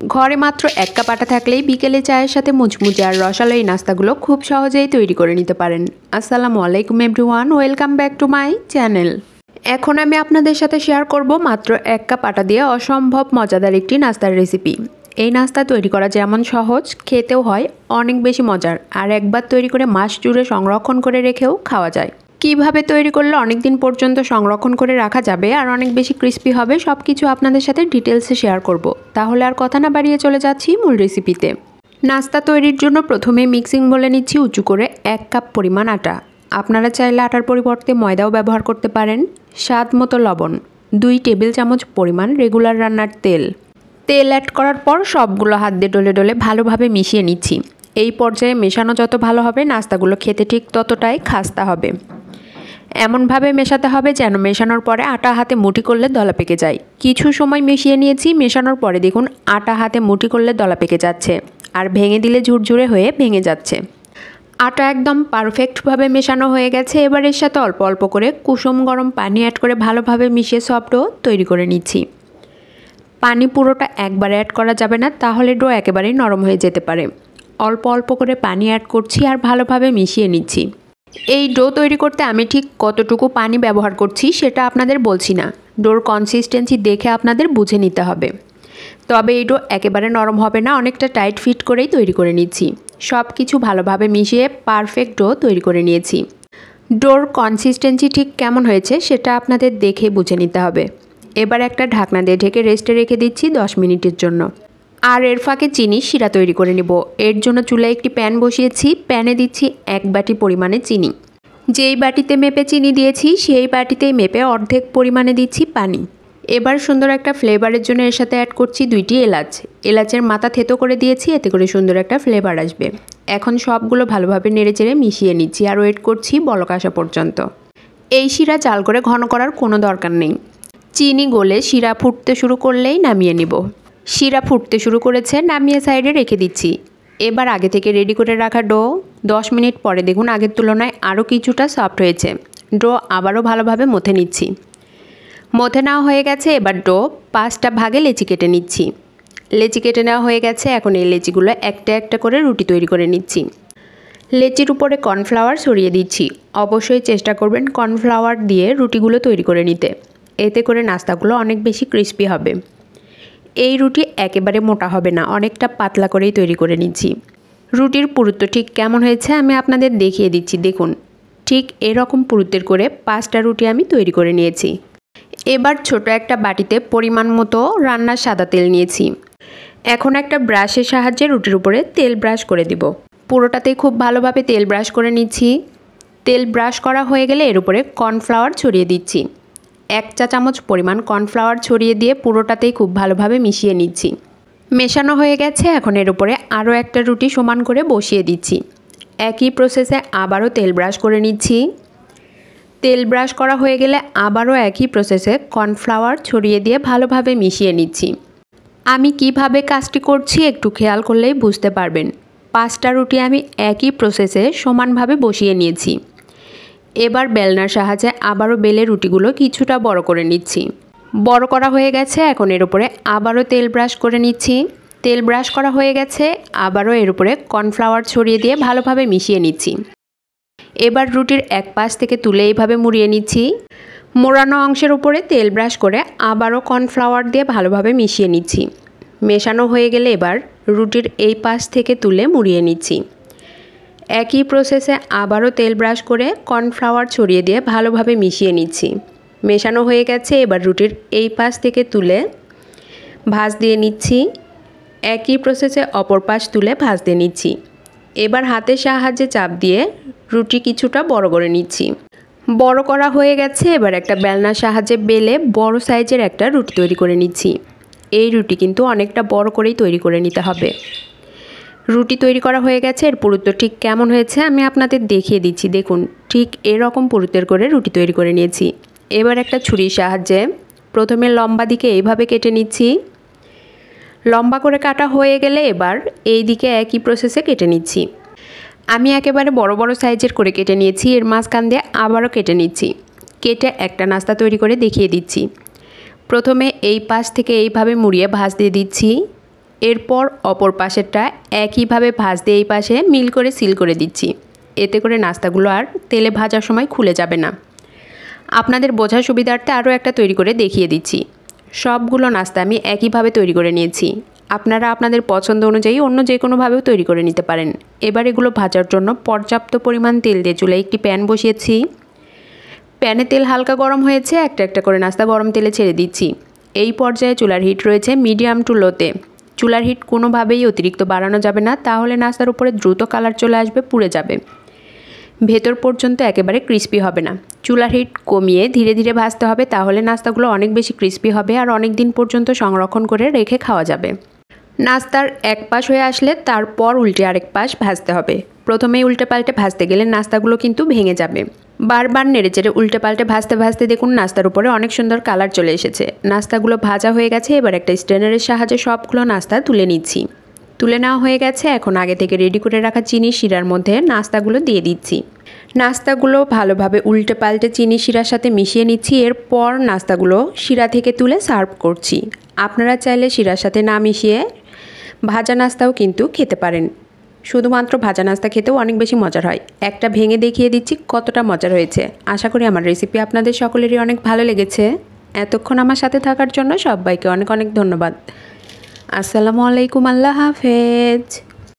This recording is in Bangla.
ঘরে মাত্র 1 কাপ আটা থাকলেই বিকেলে চায়ের সাথে মুচমুচে আর রসালো এই নাস্তাগুলো খুব সহজেই তৈরি করে নিতে পারেন। আসসালামু আলাইকুম everyone, welcome back to my channel. এখন আমি আপনাদের সাথে শেয়ার করব মাত্র 1 কাপ আটা দিয়ে অসম্ভব মজাদার একটি নাস্তার রেসিপি। এই নাস্তা তৈরি করা যেমন সহজ, খেতেও হয় অনেক বেশি মজার, আর একবার তৈরি করে মাস জুড়ে সংরক্ষণ করে রেখেও খাওয়া যায়। কিভাবে তৈরি করলে অনেক দিন পর্যন্ত সংরক্ষণ করে রাখা যাবে আর অনেক বেশি ক্রিস্পি হবে, সব কিছু আপনাদের সাথে ডিটেলসে শেয়ার করব। তাহলে আর কথা না বাড়িয়ে চলে যাচ্ছি মূল রেসিপিতে। নাস্তা তৈরির জন্য প্রথমে মিক্সিং বলে নিচ্ছি উঁচু করে 1 কাপ পরিমাণ আটা। আপনারা চাইলে আটার পরিবর্তে ময়দাও ব্যবহার করতে পারেন। স্বাদ মতো লবণ, 2 টেবিল চামচ পরিমাণ রেগুলার রান্নার তেল অ্যাড করার পর সবগুলো হাত দিয়ে ডলে ডলে ভালোভাবে মিশিয়ে নিচ্ছি। এই পর্যায়ে মেশানো যত ভালো হবে নাস্তাগুলো খেতে ঠিক ততটাই খাস্তা হবে। এমনভাবে মেশাতে হবে যেন মেশানোর পরে আটা হাতে মুঠি করলে দলা পেকে যায়। কিছু সময় মিশিয়ে নিয়েছি, মেশানোর পরে দেখুন আটা হাতে মুঠি করলে দলা পেকে যাচ্ছে আর ভেঙে দিলে ঝুরঝুরে হয়ে ভেঙে যাচ্ছে। আটা একদম পারফেক্টভাবে মেশানো হয়ে গেছে। এবার এর সাথে অল্প অল্প করে কুসুম গরম পানি অ্যাড করে ভালোভাবে মিশিয়ে সফট ডো তৈরি করে নিচ্ছি। পানি পুরোটা একবারে অ্যাড করা যাবে না, তাহলে ডো একেবারেই নরম হয়ে যেতে পারে। অল্প অল্প করে পানি অ্যাড করছি আর ভালোভাবে মিশিয়ে নিচ্ছি। এই ডো তৈরি করতে আমি ঠিক কতটুকু পানি ব্যবহার করছি সেটা আপনাদের বলছি না, ডোর কনসিস্টেন্সি দেখে আপনাদের বুঝে নিতে হবে। তবে এই ডো একেবারে নরম হবে না, অনেকটা টাইট ফিট করেই তৈরি করে নিচ্ছি। সব কিছু ভালোভাবে মিশিয়ে পারফেক্ট ডো তৈরি করে নিয়েছি। ডোর কনসিস্টেন্সি ঠিক কেমন হয়েছে সেটা আপনাদের দেখে বুঝে নিতে হবে। এবার একটা ঢাকনা দিয়ে ঢেকে রেস্টে রেখে দিচ্ছি 10 মিনিটের জন্য। আর এর ফাঁকে চিনি শিরা তৈরি করে নেব। এর জন্য চুলায় একটি প্যান বসিয়েছি, প্যানে দিচ্ছি 1 বাটি পরিমাণে চিনি। যেই বাটিতে মেপে চিনি দিয়েছি সেই বাটিতেই মেপে অর্ধেক পরিমাণে দিচ্ছি পানি। এবার সুন্দর একটা ফ্লেভারের জন্য এর সাথে অ্যাড করছি 2টি এলাচ। এলাচের মাথা থেতো করে দিয়েছি, এতে করে সুন্দর একটা ফ্লেভার আসবে। এখন সবগুলো ভালোভাবে নেড়েচেড়ে মিশিয়ে নিচ্ছি আর ওয়েট করছি বলক আসা পর্যন্ত। এই শিরা চাল করে ঘন করার কোনো দরকার নেই। চিনি গলে শিরা ফুটতে শুরু করলেই নামিয়ে নিব। শিরা ফুটতে শুরু করেছে, নামিয়ে সাইডে রেখে দিচ্ছি। এবার আগে থেকে রেডি করে রাখা ডো 10 মিনিট পরে দেখুন আগের তুলনায় আরও কিছুটা সফট হয়েছে। ডো আবারও ভালোভাবে মথে নিচ্ছি। মথে নেওয়া হয়ে গেছে। এবার ডো 5টা ভাগে লেচি কেটে নিচ্ছি। লেচি কেটে নেওয়া হয়ে গেছে। এখন এই লেচিগুলো একটা একটা করে রুটি তৈরি করে নিচ্ছি। লেচির উপরে কর্নফ্লাওয়ার ছড়িয়ে দিচ্ছি। অবশ্যই চেষ্টা করবেন কর্নফ্লাওয়ার দিয়ে রুটিগুলো তৈরি করে নিতে, এতে করে নাস্তাগুলো অনেক বেশি ক্রিস্পি হবে। এই রুটি একেবারে মোটা হবে না, অনেকটা পাতলা করেই তৈরি করে নিচ্ছি। রুটির পুরুত্ব ঠিক কেমন হয়েছে আমি আপনাদের দেখিয়ে দিচ্ছি। দেখুন ঠিক এরকম পুরুত্বের করে 5টা রুটি আমি তৈরি করে নিয়েছি। এবার ছোট একটা বাটিতে পরিমাণ মতো রান্নার সাদা তেল নিয়েছি। এখন একটা ব্রাশের সাহায্যে রুটির উপরে তেল ব্রাশ করে দিব। পুরোটাতেই খুব ভালোভাবে তেল ব্রাশ করে নিচ্ছি। তেল ব্রাশ করা হয়ে গেলে এর উপরে কর্নফ্লাওয়ার ছড়িয়ে দিচ্ছি। 1 চা চামচ পরিমাণ কর্নফ্লাওয়ার ছড়িয়ে দিয়ে পুরোটাতেই খুব ভালোভাবে মিশিয়ে নিচ্ছি। মেশানো হয়ে গেছে। এখন এর উপরে আরও একটা রুটি সমান করে বসিয়ে দিচ্ছি। একই প্রসেসে আবারও তেল ব্রাশ করে নিচ্ছি। তেল ব্রাশ করা হয়ে গেলে আবারও একই প্রসেসে কর্নফ্লাওয়ার ছড়িয়ে দিয়ে ভালোভাবে মিশিয়ে নিচ্ছি। আমি কিভাবে কাজটি করছি একটু খেয়াল করলেই বুঝতে পারবেন। 5টা রুটি আমি একই প্রসেসে সমানভাবে বসিয়ে নিয়েছি। এবার বেলনার সাহায্যে আবারও বেলে রুটিগুলো কিছুটা বড় করে নিচ্ছি। বড় করা হয়ে গেছে। এখন এর উপরে আবারও তেল ব্রাশ করে নিচ্ছি। তেল ব্রাশ করা হয়ে গেছে। আবারও এর উপরে কর্নফ্লাওয়ার ছড়িয়ে দিয়ে ভালোভাবে মিশিয়ে নিচ্ছি। এবার রুটির এক পাশ থেকে তুলে এইভাবে মুড়িয়ে নিচ্ছি। মোড়ানো অংশের উপরে তেল ব্রাশ করে আবারও কর্নফ্লাওয়ার দিয়ে ভালোভাবে মিশিয়ে নিচ্ছি। মেশানো হয়ে গেলে এবার রুটির এই পাশ থেকে তুলে মুড়িয়ে নিচ্ছি। একই প্রসেসে আবারও তেল ব্রাশ করে কর্নফ্লাওয়ার ছড়িয়ে দিয়ে ভালোভাবে মিশিয়ে নিচ্ছি। মেশানো হয়ে গেছে। এবার রুটির এই পাশ থেকে তুলে ভাঁজ দিয়ে নিচ্ছি। একই প্রসেসে অপর পাশ তুলে ভাঁজ দিয়ে নিচ্ছি। এবার হাতের সাহায্যে চাপ দিয়ে রুটি কিছুটা বড় করে নিচ্ছি। বড় করা হয়ে গেছে। এবার একটা বেলনার সাহায্যে বেলে বড় সাইজের একটা রুটি তৈরি করে নিচ্ছি। এই রুটি কিন্তু অনেকটা বড় করেই তৈরি করে নিতে হবে। রুটি তৈরি করা হয়ে গেছে। এর পুরুত্ব ঠিক কেমন হয়েছে আমি আপনাদের দেখিয়ে দিচ্ছি। দেখুন ঠিক এরকম পুরুত্বের করে রুটি তৈরি করে নিয়েছি। এবার একটা ছুরির সাহায্যে প্রথমে লম্বা দিকে এইভাবে কেটে নিচ্ছি। লম্বা করে কাটা হয়ে গেলে এবার এই দিকে একই প্রসেসে কেটে নিচ্ছি। আমি একেবারে বড় বড় সাইজের করে কেটে নিয়েছি। এর মাঝখান দিয়ে আবারও কেটে নিচ্ছি। কেটে একটা নাস্তা তৈরি করে দেখিয়ে দিচ্ছি। প্রথমে এই পাশ থেকে এইভাবে মুড়িয়ে ভাঁজ দিয়ে দিচ্ছি। এরপর অপর পাশেরটা একইভাবে ভাজতে এই পাশে মিল করে সিল করে দিচ্ছি। এতে করে নাস্তাগুলো আর তেলে ভাজার সময় খুলে যাবে না। আপনাদের বোঝার সুবিধার্থে আরও একটা তৈরি করে দেখিয়ে দিচ্ছি। সবগুলো নাস্তা আমি একইভাবে তৈরি করে নিয়েছি। আপনারা আপনাদের পছন্দ অনুযায়ী অন্য যে কোনোভাবেও তৈরি করে নিতে পারেন। এবার এগুলো ভাজার জন্য পর্যাপ্ত পরিমাণ তেল দিয়ে চুলায় একটি প্যান বসিয়েছি। প্যানে তেল হালকা গরম হয়েছে, একটা একটা করে নাস্তা গরম তেলে ছেড়ে দিচ্ছি। এই পর্যায়ে চুলার হিট রয়েছে মিডিয়াম টু লোতে। চুলার হিট কোনোভাবেই অতিরিক্ত বাড়ানো যাবে না, তাহলে নাস্তার উপরে দ্রুত কালার চলে আসবে, পুড়ে যাবে, ভেতর পর্যন্ত একেবারে ক্রিস্পি হবে না। চুলার হিট কমিয়ে ধীরে ধীরে ভাজতে হবে, তাহলে নাস্তাগুলো অনেক বেশি ক্রিস্পি হবে আর অনেক দিন পর্যন্ত সংরক্ষণ করে রেখে খাওয়া যাবে। নাস্তার এক পাশ হয়ে আসলে তারপর উল্টে আরেক পাশ ভাজতে হবে। প্রথমেই উল্টে পাল্টে ভাজতে গেলে নাস্তাগুলো কিন্তু ভেঙে যাবে। বারবার নেড়েচেড়ে উল্টে পাল্টে ভাজতে ভাজতে দেখুন নাস্তার উপরে অনেক সুন্দর কালার চলে এসেছে। নাস্তাগুলো ভাজা হয়ে গেছে। এবার একটা স্ট্রেনারের সাহায্যে সবগুলো নাস্তা তুলে নিচ্ছি। তুলে নেওয়া হয়ে গেছে। এখন আগে থেকে রেডি করে রাখা চিনি শিরার মধ্যে নাস্তাগুলো দিয়ে দিচ্ছি। নাস্তাগুলো ভালোভাবে উল্টে পাল্টে চিনি শিরার সাথে মিশিয়ে নিচ্ছি। এরপর নাস্তাগুলো শিরা থেকে তুলে সার্ভ করছি। আপনারা চাইলে শিরার সাথে না মিশিয়ে ভাজা নাস্তাও কিন্তু খেতে পারেন। শুধুমাত্র ভাজা নাস্তা খেতেও অনেক বেশি মজার হয়। একটা ভেঙে দেখিয়ে দিচ্ছি কতটা মজার হয়েছে। আশা করি আমার রেসিপি আপনাদের সকলেরই অনেক ভালো লেগেছে। এতক্ষণ আমার সাথে থাকার জন্য সবাইকে অনেক অনেক ধন্যবাদ। আসসালামু আলাইকুম, আল্লাহ হাফেজ।